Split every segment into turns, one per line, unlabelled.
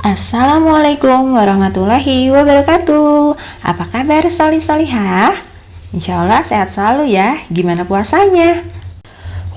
Assalamualaikum warahmatullahi wabarakatuh. Apa kabar salih-salihah? Insya Allah sehat selalu ya. Gimana puasanya?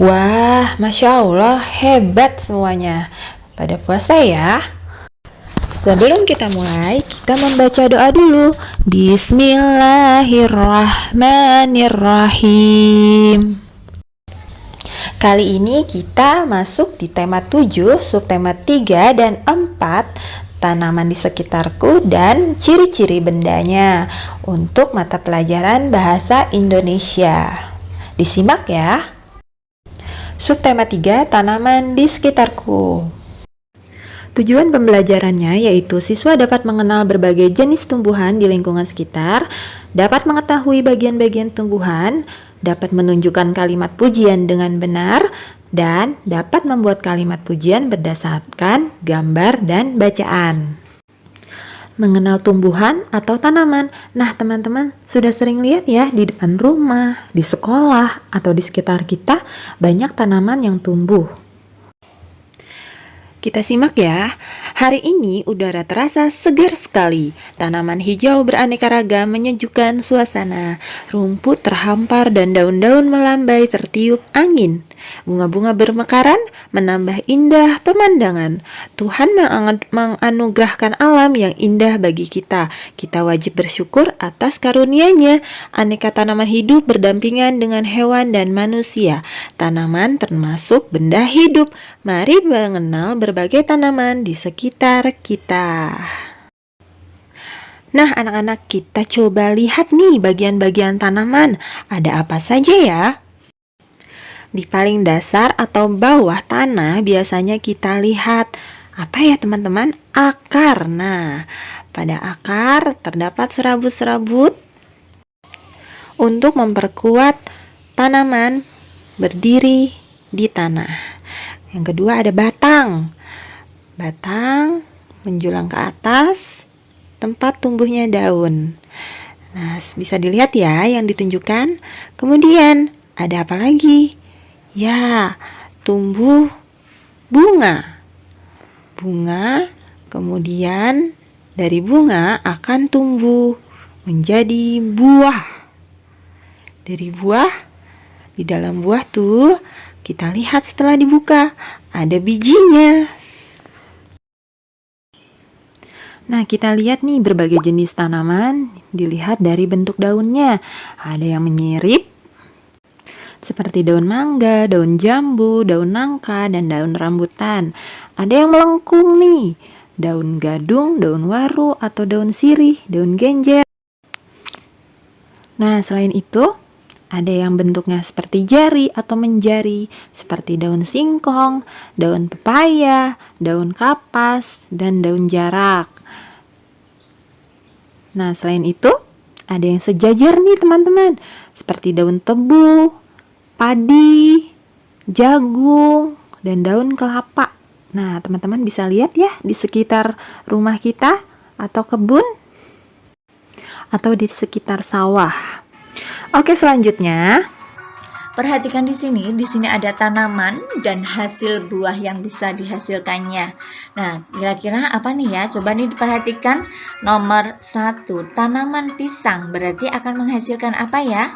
Wah, Masya Allah, hebat semuanya. Pada puasa ya. Sebelum kita mulai, kita membaca doa dulu. Bismillahirrahmanirrahim. Kali ini kita masuk di tema 7, subtema 3 dan 4, tanaman di sekitarku dan ciri-ciri bendanya untuk mata pelajaran bahasa Indonesia. Disimak ya. Subtema 3, tanaman di sekitarku. Tujuan pembelajarannya yaitu siswa dapat mengenal berbagai jenis tumbuhan di lingkungan sekitar, dapat mengetahui bagian-bagian tumbuhan, dapat menunjukkan kalimat pujian dengan benar, dan dapat membuat kalimat pujian berdasarkan gambar dan bacaan. Mengenal tumbuhan atau tanaman. Nah, teman-teman sudah sering lihat ya di depan rumah, di sekolah, atau di sekitar kita banyak tanaman yang tumbuh. Kita simak ya. Hari ini udara terasa segar sekali. Tanaman hijau beraneka ragam menyejukkan suasana. Rumput terhampar dan daun-daun melambai tertiup angin. Bunga-bunga bermekaran menambah indah pemandangan. Tuhan menganugerahkan alam yang indah bagi kita. Kita wajib bersyukur atas karunia-Nya. Aneka tanaman hidup berdampingan dengan hewan dan manusia. Tanaman termasuk benda hidup. Mari mengenal berbagai tanaman di sekitar kita. Nah, anak-anak, kita coba lihat nih bagian-bagian tanaman. Ada apa saja ya? Di paling dasar atau bawah tanah biasanya kita lihat apa ya teman-teman? Akar. Nah, pada akar terdapat serabut-serabut untuk memperkuat tanaman berdiri di tanah. Yang kedua ada batang. Batang menjulang ke atas tempat tumbuhnya daun. Nah, bisa dilihat ya yang ditunjukkan. Kemudian ada apa lagi? Ya, tumbuh bunga. Bunga, kemudian dari bunga akan tumbuh menjadi buah. Dari buah, di dalam buah tuh kita lihat setelah dibuka ada bijinya. Nah, kita lihat nih berbagai jenis tanaman dilihat dari bentuk daunnya. Ada yang menyirip seperti daun mangga, daun jambu, daun nangka, dan daun rambutan. Ada yang melengkung nih, daun gadung, daun waru, atau daun sirih, daun genjer. Nah, selain itu, ada yang bentuknya seperti jari atau menjari, seperti daun singkong, daun pepaya, daun kapas, dan daun jarak. Nah, selain itu, ada yang sejajar nih teman-teman, seperti daun tebu, padi, jagung, dan daun kelapa. Nah, teman-teman bisa lihat ya di sekitar rumah kita atau kebun atau di sekitar sawah. Oke, selanjutnya
perhatikan di sini ada tanaman dan hasil buah yang bisa dihasilkannya. Nah, kira-kira apa nih ya? Coba nih diperhatikan. Nomor 1, tanaman pisang berarti akan menghasilkan apa ya?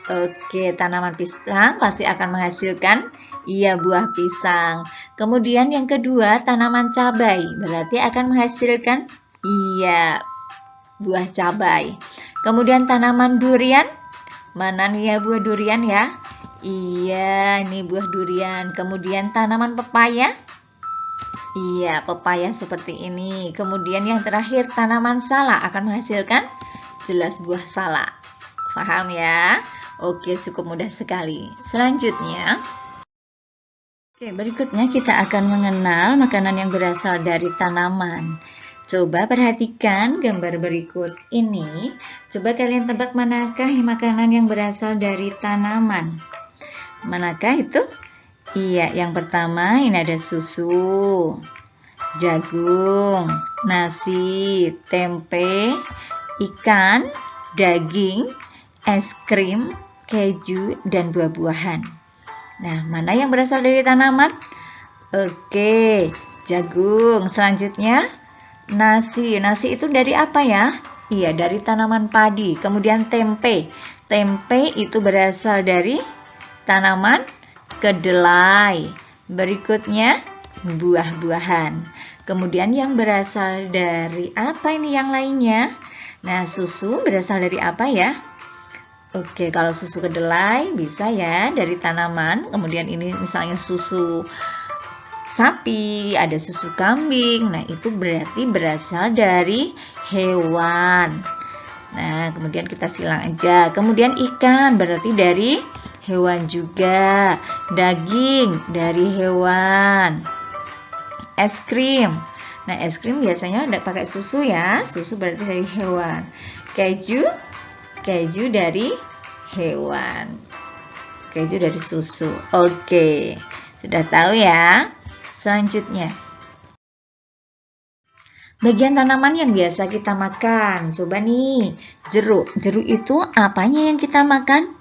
Oke, tanaman pisang pasti akan menghasilkan buah pisang. Kemudian yang kedua, tanaman cabai berarti akan menghasilkan buah cabai. Kemudian tanaman durian, mana nih ya buah durian ya? Iya, ini buah durian. Kemudian tanaman pepaya. Iya, pepaya seperti ini. Kemudian yang terakhir tanaman salak akan menghasilkan jelas buah salak. Paham ya? Oke, cukup mudah sekali. Selanjutnya, berikutnya kita akan mengenal makanan yang berasal dari tanaman. Coba perhatikan gambar berikut ini. Coba kalian tebak manakah makanan yang berasal dari tanaman? Manakah itu? Iya, yang pertama ini ada susu, jagung, nasi, tempe, ikan, daging, es krim, keju, dan buah-buahan. Nah, mana yang berasal dari tanaman? Oke, jagung. Selanjutnya nasi. Nasi itu dari apa ya? Iya, dari tanaman padi. Kemudian tempe. Tempe itu berasal dari tanaman kedelai. Berikutnya buah-buahan. Kemudian yang berasal dari apa ini yang lainnya? Nah, susu berasal dari apa ya? Oke, kalau susu kedelai bisa ya dari tanaman. Kemudian ini misalnya susu sapi, ada susu kambing. Nah, itu berarti berasal dari hewan. Nah, kemudian kita silang aja. Kemudian ikan berarti dari hewan juga. Daging dari hewan. Es krim. Nah, es krim biasanya udah pakai susu ya. Susu berarti dari hewan. Keju dari hewan. Keju dari susu. Oke, sudah tahu ya. Selanjutnya, bagian tanaman yang biasa kita makan. Coba nih, jeruk. Jeruk itu apanya yang kita makan?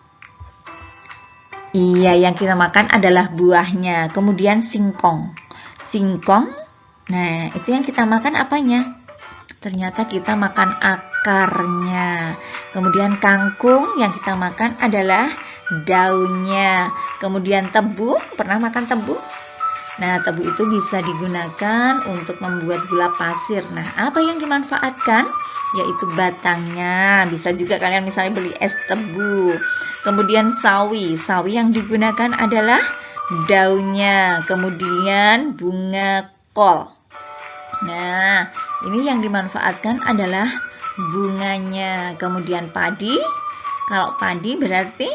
Iya, yang kita makan adalah buahnya. Kemudian singkong. Singkong, nah itu yang kita makan apanya? Ternyata kita makan akarnya. Kemudian kangkung yang kita makan adalah daunnya. Kemudian tebu, pernah makan tebu? Nah, tebu itu bisa digunakan untuk membuat gula pasir. Nah, apa yang dimanfaatkan? Yaitu batangnya. Bisa juga kalian misalnya beli es tebu. Kemudian sawi. Sawi yang digunakan adalah daunnya. Kemudian bunga kol. Nah, ini yang dimanfaatkan adalah bunganya. Kemudian padi. Kalau padi berarti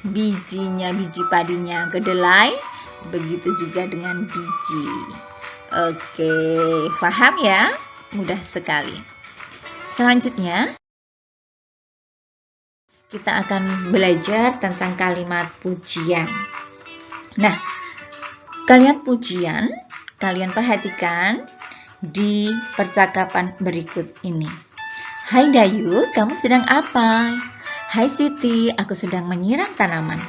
bijinya, biji padinya. Kedelai, begitu juga dengan biji. Oke, paham ya? Mudah sekali. Selanjutnya, kita akan belajar tentang kalimat pujian. Nah, kalian pujian, kalian perhatikan di percakapan berikut ini. Hai Dayu, kamu sedang apa? Hai Siti, aku sedang menyiram tanaman.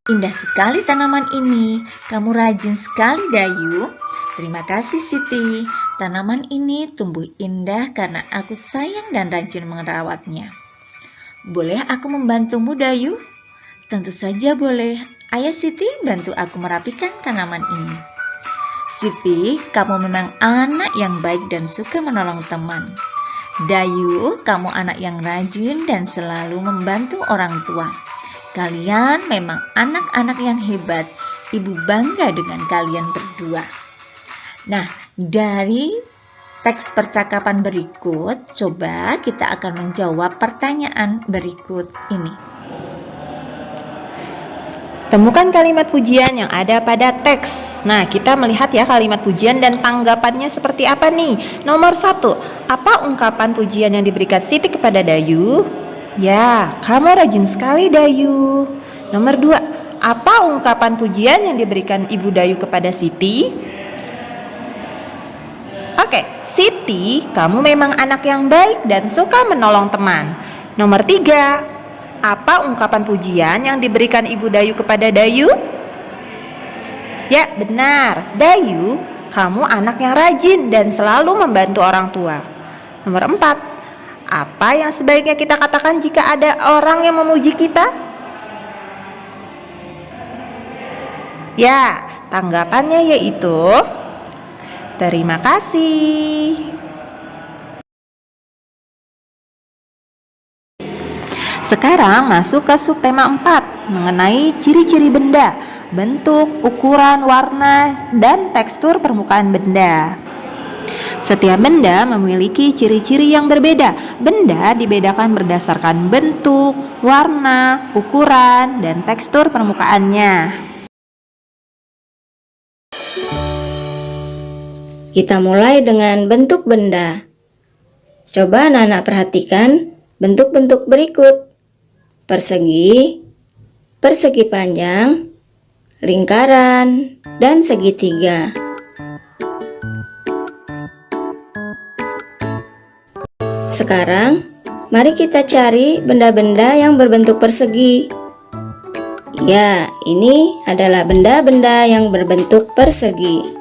Indah sekali tanaman ini, kamu rajin sekali Dayu. Terima kasih Siti, tanaman ini tumbuh indah karena aku sayang dan rajin merawatnya. Boleh aku membantumu Dayu? Tentu saja boleh. Ayo Siti, bantu aku merapikan tanaman ini. Siti, kamu memang anak yang baik dan suka menolong teman. Dayu, kamu anak yang rajin dan selalu membantu orang tua. Kalian memang anak-anak yang hebat. Ibu bangga dengan kalian berdua. Nah, dari teks percakapan berikut, coba kita akan menjawab pertanyaan berikut ini.
Temukan kalimat pujian yang ada pada teks. Nah, kita melihat ya kalimat pujian dan tanggapannya seperti apa nih. Nomor 1, apa ungkapan pujian yang diberikan Siti kepada Dayu? Ya, kamu rajin sekali Dayu. Nomor 2, apa ungkapan pujian yang diberikan Ibu Dayu kepada Siti? Oke, Siti, kamu memang anak yang baik dan suka menolong teman. Nomor 3, apa ungkapan pujian yang diberikan Ibu Dayu kepada Dayu? Ya, benar. Dayu, kamu anak yang rajin dan selalu membantu orang tua. Nomor 4, apa yang sebaiknya kita katakan jika ada orang yang memuji kita? Ya, tanggapannya yaitu terima kasih. Sekarang masuk ke subtema 4 mengenai ciri-ciri benda, bentuk, ukuran, warna, dan tekstur permukaan benda. Setiap benda memiliki ciri-ciri yang berbeda. Benda dibedakan berdasarkan bentuk, warna, ukuran, dan tekstur permukaannya.
Kita mulai dengan bentuk benda. Coba anak-anak perhatikan bentuk-bentuk berikut. Persegi, persegi panjang, lingkaran, dan segitiga. Sekarang, mari kita cari benda-benda yang berbentuk persegi. Ya, ini adalah benda-benda yang berbentuk persegi.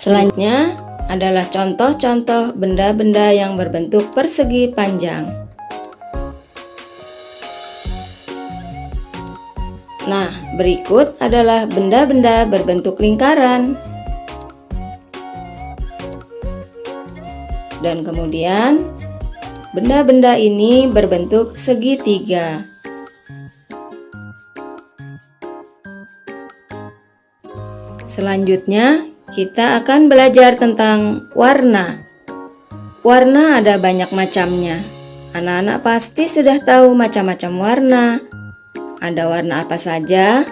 Selanjutnya adalah contoh-contoh benda-benda yang berbentuk persegi panjang. Nah, berikut adalah benda-benda berbentuk lingkaran. Dan kemudian, benda-benda ini berbentuk segitiga. Selanjutnya, kita akan belajar tentang warna. Warna ada banyak macamnya. Anak-anak pasti sudah tahu macam-macam warna. Ada warna apa saja?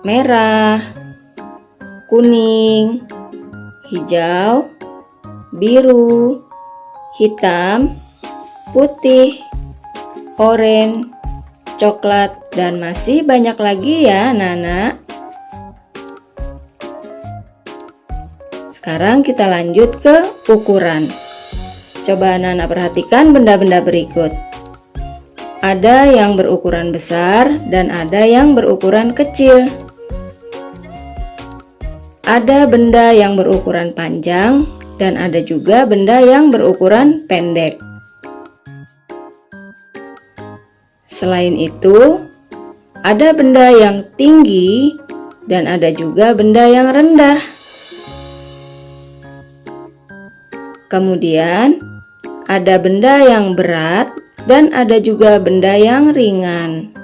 Merah, kuning, hijau, biru, hitam, putih, oranye, coklat, dan masih banyak lagi ya anak-anak. Sekarang kita lanjut ke ukuran. Coba anak-anak perhatikan benda-benda berikut. Ada yang berukuran besar dan ada yang berukuran kecil. Ada benda yang berukuran panjang dan ada juga benda yang berukuran pendek. Selain itu, ada benda yang tinggi dan ada juga benda yang rendah. Kemudian, ada benda yang berat dan ada juga benda yang ringan.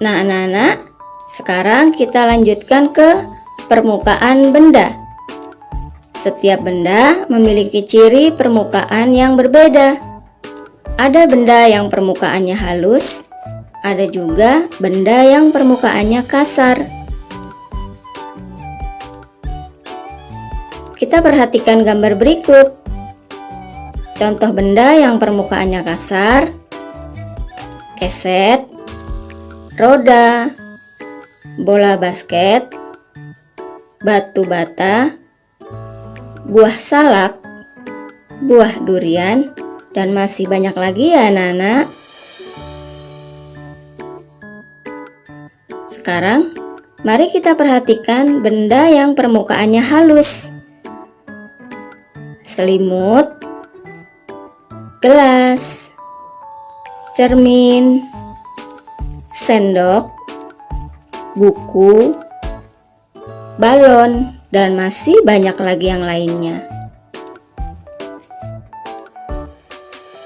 Nah, anak-anak, sekarang kita lanjutkan ke permukaan benda. Setiap benda memiliki ciri permukaan yang berbeda. Ada benda yang permukaannya halus, ada juga benda yang permukaannya kasar. Kita perhatikan gambar berikut. Contoh benda yang permukaannya kasar: keset, roda, bola basket, batu bata, buah salak, buah durian, dan masih banyak lagi ya anak-anak. Sekarang, mari kita perhatikan benda yang permukaannya halus. Selimut, gelas, cermin, sendok, buku, balon, dan masih banyak lagi yang lainnya.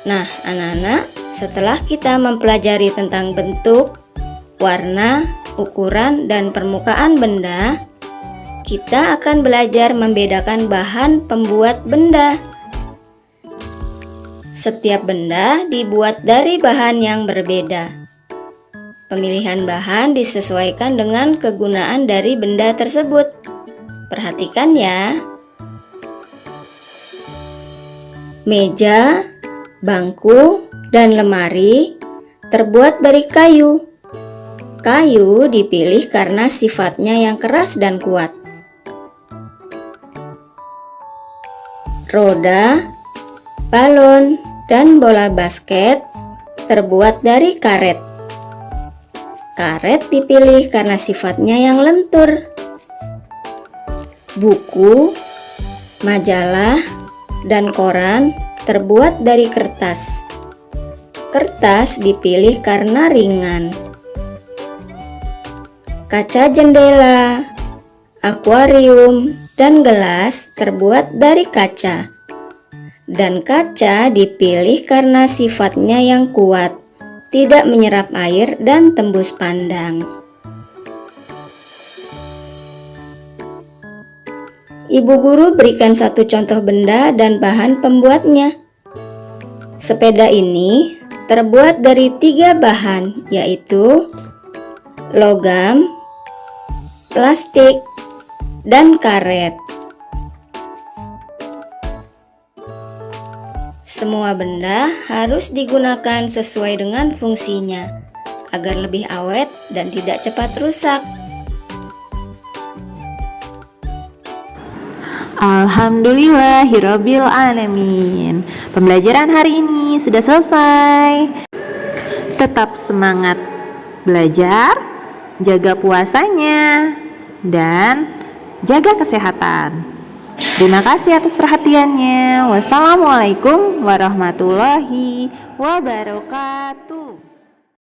Nah, anak-anak, setelah kita mempelajari tentang bentuk, warna, ukuran, dan permukaan benda, kita akan belajar membedakan bahan pembuat benda. Setiap benda dibuat dari bahan yang berbeda. Pemilihan bahan disesuaikan dengan kegunaan dari benda tersebut. Perhatikan ya. Meja, bangku, dan lemari terbuat dari kayu. Kayu dipilih karena sifatnya yang keras dan kuat. Roda, balon, dan bola basket terbuat dari karet. Karet dipilih karena sifatnya yang lentur. Buku, majalah, dan koran terbuat dari kertas. Kertas dipilih karena ringan. Kaca jendela, akuarium, dan gelas terbuat dari kaca. Dan kaca dipilih karena sifatnya yang kuat, tidak menyerap air dan tembus pandang. Ibu guru berikan satu contoh benda dan bahan pembuatnya. Sepeda ini terbuat dari 3 bahan, yaitu logam, plastik, dan karet. Semua benda harus digunakan sesuai dengan fungsinya agar lebih awet dan tidak cepat rusak.
Alhamdulillahirabbil alamin. Pembelajaran hari ini sudah selesai. Tetap semangat belajar, jaga puasanya. dan jaga kesehatan. Terima kasih atas perhatiannya. Wassalamualaikum warahmatullahi wabarakatuh.